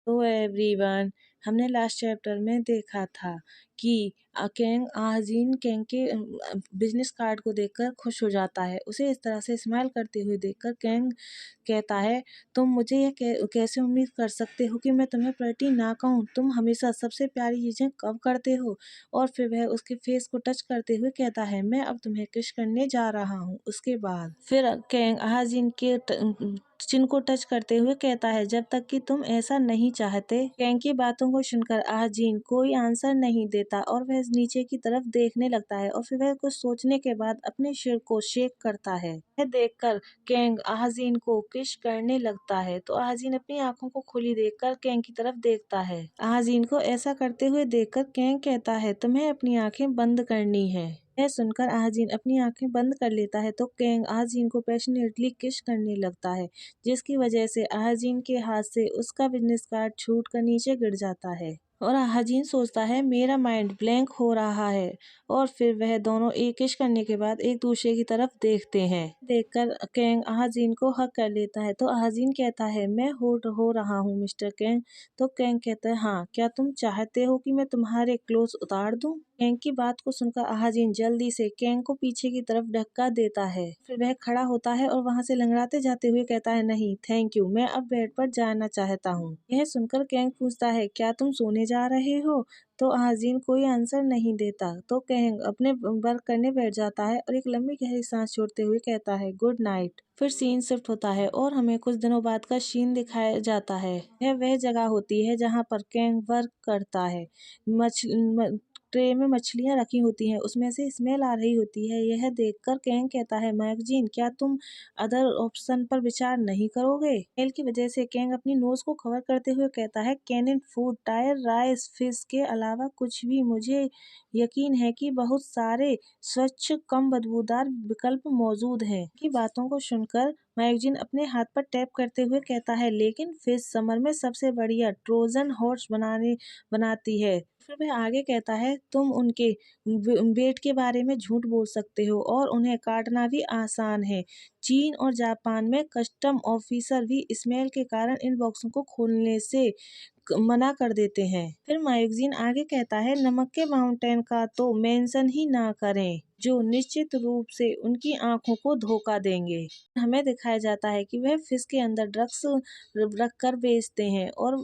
तो एवरीवन, हमने last chapter में देखा था कि केंग आजीन केंग के बिजनेस कार्ड को देखकर खुश हो जाता है। उसे इस तरह से स्माइल करते हुए देखकर केंग कहता है, तुम मुझे यह कैसे उम्मीद कर सकते हो कि मैं तुम्हें प्रति ना कहूँ? तुम हमेशा सबसे प्यारी चीजें कब करते हो? और फिर वह उसके फेस को टच करते हुए कहता है, मैं अब तुम्हें किस करने जा रहा हूँ। उसके बाद फिर केंग आजीन के चिन को टच करते हुए कहता है, जब तक कि तुम ऐसा नहीं चाहते। केंग की बातों को सुनकर आजीन कोई आंसर नहीं देता और वह नीचे की तरफ देखने लगता है और फिर वह कुछ सोचने के बाद अपने सिर को शेक करता है। यह देखकर केंग आजीन को किस करने लगता है तो आजीन अपनी आंखों को खुली देखकर केंग की तरफ देखता है। आजीन को ऐसा करते हुए देखकर केंग कहता है, तुम्हें अपनी आंखें बंद करनी है। यह सुनकर आजीन अपनी आंखें बंद कर लेता है तो केंग आजीन को पैशनेटली किस करने लगता है, जिसकी वजह से आजीन के हाथ से उसका बिजनेस कार्ड छूटकर नीचे गिर जाता है और आजीन सोचता है मेरा माइंड ब्लैंक हो रहा है। और फिर वह दोनों एक किस करने के बाद एक दूसरे की तरफ देखते हैं। देखकर केंग आजीन को हक कर लेता है तो आजीन कहता है, मैं हो रहा हूँ मिस्टर केंग। तो केंग कहता है, हाँ, क्या तुम चाहते हो कि मैं तुम्हारे क्लोथ उतार दूं? केंग की बात को सुनकर आजीन जल्दी से केंग को पीछे की तरफ धक्का देता है। फिर वह खड़ा होता है और वहां से लंगड़ाते जाते हुए कहता है, नहीं थैंक यू, मैं अब बेड पर जाना चाहता हूँ। यह सुनकर केंग पूछता है, क्या तुम सोने जा रहे हो? तो आजीन कोई आंसर नहीं देता तो केंग अपने वर्क करने बैठ जाता है और एक लंबी गहरी सांस छोड़ते हुए कहता है, गुड नाइट। फिर सीन शिफ्ट होता है और हमें कुछ दिनों बाद का सीन दिखाया जाता है। यह वह जगह होती है जहाँ पर केंग वर्क करता है। ट्रे में मछलियां रखी होती हैं, उसमें से स्मेल आ रही होती है। यह देखकर केंग कहता है, मैगजीन, क्या तुम अदर ऑप्शन पर विचार नहीं करोगे? स्मेल की वजह से केंग अपनी नोज को कवर करते हुए कहता है, canine food, tyre, rice, fish के अलावा कुछ भी। मुझे यकीन है कि बहुत सारे स्वच्छ कम बदबूदार विकल्प मौजूद हैं। की बातों को सुनकर मैगजीन अपने हाथ पर टैप करते हुए कहता है, लेकिन फिश समर में सबसे बढ़िया ट्रोजन हॉर्स बनाती है। फिर वह आगे कहता है, तुम उनके वेट के बारे में झूठ बोल सकते हो और उन्हें काटना भी आसान है। चीन और जापान में कस्टम ऑफिसर भी स्मेल के कारण इन बॉक्सों को खोलने से मना कर देते हैं। फिर मैगजीन आगे कहता है, नमक के माउंटेन का तो मेंशन ही ना करें, जो निश्चित रूप से उनकी आंखों को धोखा देंगे। हमें दिखाया जाता है कि वह फिश के अंदर ड्रग्स रखकर बेचते हैं और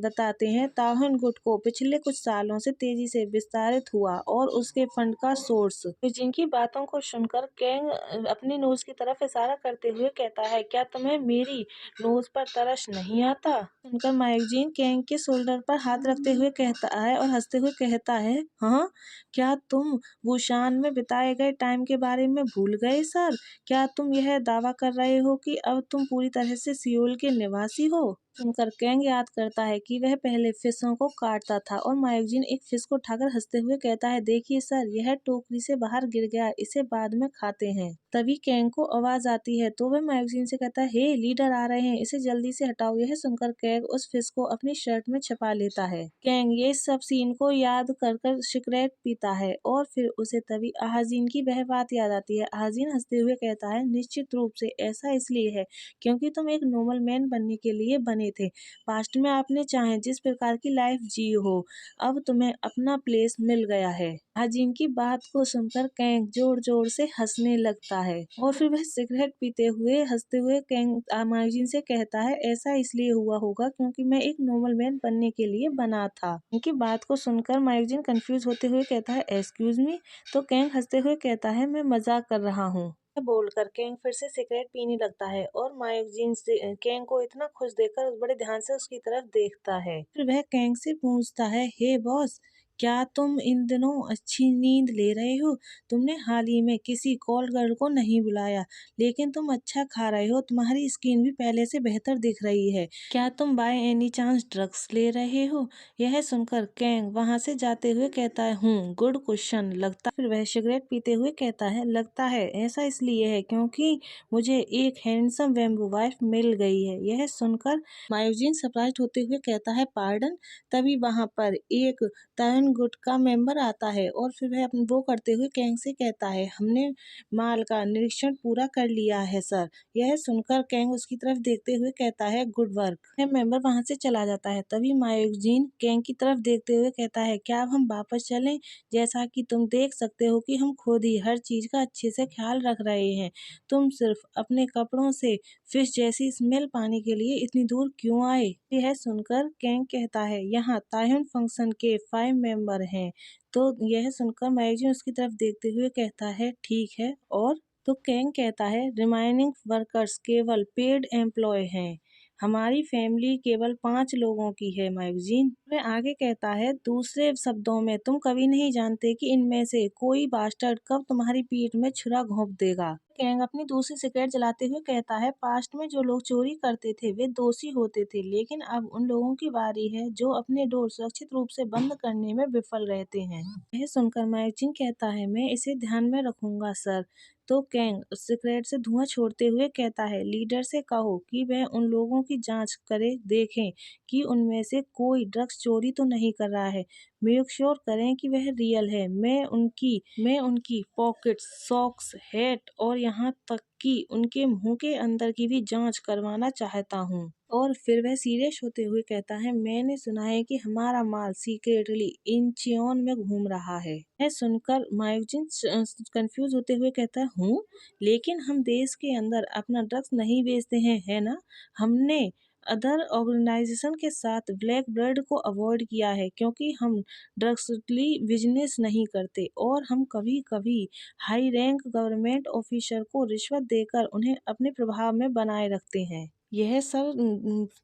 बताते हैं, ताहन गुट को पिछले कुछ सालों से तेजी से विस्तारित हुआ और उसके फंड का सोर्स। जिनकी बातों को सुनकर केंग अपनी नोज की तरफ इशारा करते हुए कहता है, क्या तुम्हें मेरी नोज पर तरस नहीं आता? सुनकर मैगजीन केंग के शोल्डर पर हाथ रखते हुए कहता है और हंसते हुए कहता है, हाँ, क्या तुम बुशान में बिताए गए टाइम के बारे में भूल गए सर? क्या तुम यह दावा कर रहे हो कि अब तुम पूरी तरह से सियोल के निवासी हो? सुनकर केंग याद करता है कि वह पहले फिशों को काटता था और मैगजीन एक फिश को उठाकर हंसते हुए कहता है, देखिए सर, यह टोकरी से बाहर गिर गया, इसे बाद में खाते हैं। तभी केंग को आवाज आती है तो वह मैगजीन से कहता है, हे लीडर आ रहे हैं, इसे जल्दी से हटाओ। यह सुनकर केंग उस फिश को अपनी शर्ट में छिपा लेता है। केंग ये सब सीन को याद कर कर सिगरेट पीता है और फिर उसे तभी आजीन की वह बात याद आती है। आजीन हंसते हुए कहता है, निश्चित रूप से ऐसा इसलिए है क्योंकि तुम एक नॉर्मल मैन बनने के लिए बने थे। पास्ट में आपने चाहे जिस प्रकार की लाइफ जी हो, अब तुम्हें अपना प्लेस मिल गया है। आजीन की बात को सुनकर केंग जोर जोर से हंसने लगता है और फिर वह सिगरेट पीते हुए हंसते हुए केंग आजीन से कहता है, ऐसा इसलिए हुआ होगा क्योंकि मैं एक नॉर्मल मैन बनने के लिए बना था। उनकी बात को सुनकर मैगजीन कंफ्यूज होते हुए कहता है, एक्सक्यूज मी? तो केंग हंसते हुए कहता है, मैं मजाक कर रहा हूँ। बोलकर केंग फिर से सिगरेट पीने लगता है और मैगजीन से केंग को इतना खुश देखकर बड़े ध्यान से उसकी तरफ देखता है। फिर वह केंग से पूछता है, हे बॉस, क्या तुम इन दिनों अच्छी नींद ले रहे हो? तुमने हाल ही में किसी कॉल गर्ल को नहीं बुलाया, लेकिन तुम अच्छा खा रहे हो, तुम्हारी स्किन भी पहले से बेहतर दिख रही है। क्या तुम बाय एनी चांस ड्रग्स ले रहे हो? यह सुनकर केंग वहां से जाते हुए कहता है, गुड क्वेश्चन लगता। फिर वह सिगरेट पीते हुए कहता है, लगता है ऐसा इसलिए है क्योंकि मुझे एक हैंडसम बैम्बू वाइफ मिल गई है। यह सुनकर मैगजीन सरप्राइज होते हुए कहता है, पार्डन? तभी वहां पर एक तरन लेकिन गुट का मेंबर आता है और फिर वह वो करते हुए कैंग से कहता है, हमने माल का निरीक्षण पूरा कर लिया है सर। यह सुनकर कैंग उसकी तरफ देखते हुए कहता है, गुड वर्क। वह मेंबर वहां से चला जाता है। तभी मायोजीन कैंग की तरफ देखते हुए कहता है, क्या अब हम वापस चलें? जैसा कि तुम देख सकते हो कि हम खुद ही हर चीज का अच्छे से ख्याल रख रहे हैं। तुम सिर्फ अपने कपड़ों से फिश जैसी स्मेल पाने के लिए इतनी दूर क्यों आए? यह सुनकर कैंग कहता है, यहाँ तायहुन फंक्शन के 5 मेंबर हैं। तो यह सुनकर मायोजीन उसकी तरफ देखते हुए कहता है, ठीक है। और तो कैंग कहता है, रिमाइनिंग वर्कर्स केवल पेड एम्प्लॉय हैं। हमारी फैमिली केवल 5 लोगों की है मायोजीन। वह आगे कहता है, दूसरे शब्दों में तुम कभी नहीं जानते कि इनमें से कोई बास्टर्ड कब तुम्हारी पीठ में छुरा घोंप देगा। कैंग अपनी दूसरी सिगरेट जलाते हुए कहता है, पास्ट में जो लोग चोरी करते थे वे दोषी होते थे, लेकिन अब उन लोगों की बारी है जो अपने डोर सुरक्षित रूप से बंद करने में विफल रहते हैं। यह सुनकर मायोजीन कहता है, मैं इसे ध्यान में रखूंगा सर। तो कैंग सिगरेट से धुआं छोड़ते हुए कहता है, लीडर से कहो कि वह उन लोगों की जांच करे, देखें कि उनमें से कोई ड्रग्स चोरी तो नहीं कर रहा है। मेक श्योर करें कि वह रियल है। मैं उनकी पॉकेट्स, सॉक्स, हैट और यहाँ तक कि उनके मुंह के अंदर की भी जांच करवाना चाहता हूँ। और फिर वह सीरियस होते हुए कहता है, मैंने सुना है कि हमारा माल सीक्रेटली इंचियोन में घूम रहा है। यह सुनकर मायोजिन कंफ्यूज होते हुए कहता है, हूँ, लेकिन हम देश के अंदर अपना ड्रग्स नहीं बेचते हैं, है ना? हमने अदर ऑर्गेनाइजेशन के साथ ब्लैक ब्लड को अवॉइड किया है क्योंकि हम ड्रग्सली बिजनेस नहीं करते और हम कभी कभी हाई रैंक गवर्नमेंट ऑफिसर को रिश्वत देकर उन्हें अपने प्रभाव में बनाए रखते हैं। यह सब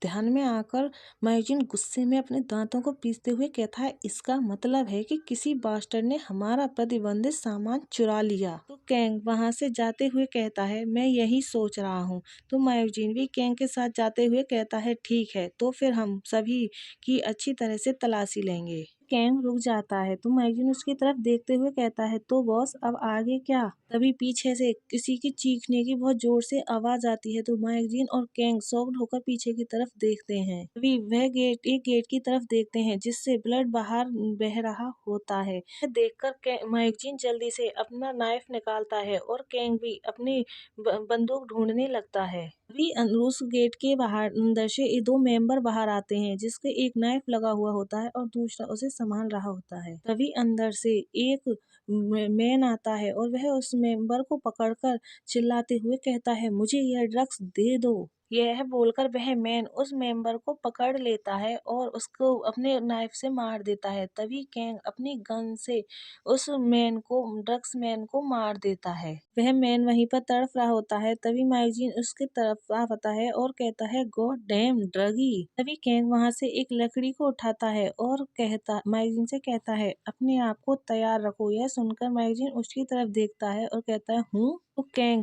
ध्यान में आकर मायोजिन गुस्से में अपने दांतों को पीसते हुए कहता है, इसका मतलब है कि किसी बास्टर्ड ने हमारा प्रतिबंधित सामान चुरा लिया। तो कैंग वहां से जाते हुए कहता है, मैं यही सोच रहा हूँ। तो मायोजिन भी कैंग के साथ जाते हुए कहता है, ठीक है, तो फिर हम सभी की अच्छी तरह से तलाशी लेंगे। कैंग रुक जाता है तो मायोजिन उसकी तरफ देखते हुए कहता है, तो बॉस अब आगे क्या? तभी पीछे से किसी की चीखने की बहुत जोर से आवाज आती है। तो मायोजिन और कैंग शॉक्ड होकर पीछे की तरफ देखते हैं। तभी वह एक गेट की तरफ देखते हैं जिससे ब्लड बाहर बह रहा होता है। यह देखकर मायोजिन जल्दी से अपना नाइफ निकालता है और कैंग भी अपनी बंदूक ढूंढने लगता है। तभी उस गेट के बाहर अंदर से ये 2 मेंबर बाहर आते हैं जिसके एक नाइफ लगा हुआ होता है और दूसरा उसे संभाल रहा होता है। तभी अंदर से एक मैन आता है और वह उस मेंबर को पकड़कर चिल्लाते हुए कहता है, मुझे यह ड्रग्स दे दो। यह बोलकर वह मैन उस मेंबर को पकड़ लेता है और उसको अपने नाइफ से मार देता है। तभी कैंग अपनी गन से उस ड्रग्स मैन को मार देता है। वह मैन वहीं पर तड़प रहा होता है। तभी मायोजिन उसकी तरफ आता है और कहता है, गॉड डैम ड्रगी। तभी कैंग वहां से एक लकड़ी को उठाता है और मायोजिन से कहता है, अपने आप को तैयार रखो। यह सुनकर मायोजिन उसकी तरफ देखता है और कहता है, हूँ? तो कैंग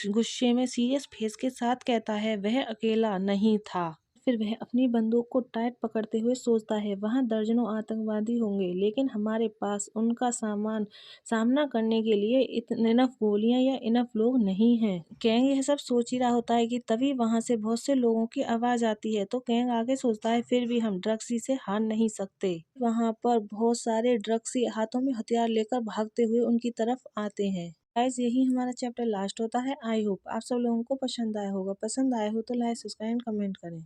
गुस्से में सीरियस फेस के साथ कहता है, वह अकेला नहीं था। फिर वह अपनी बंदूक को टाइट पकड़ते हुए सोचता है, वहां दर्जनों आतंकवादी होंगे, लेकिन हमारे पास उनका सामना करने के लिए इनफ गोलियां या इनफ लोग नहीं हैं। कैंग यह सब सोच ही रहा होता है कि तभी वहां से बहुत से लोगों की आवाज आती है। तो कैंग आगे सोचता है, फिर भी हम ड्रग्सी से हार नहीं सकते। वहां पर बहुत सारे ड्रग्सी हाथों में हथियार लेकर भागते हुए उनकी तरफ आते हैं। गाइस, यही हमारा चैप्टर लास्ट होता है। आई होप आप सब लोगों को पसंद आया होगा। पसंद आया हो तो लाइक, सब्सक्राइब, कमेंट करें।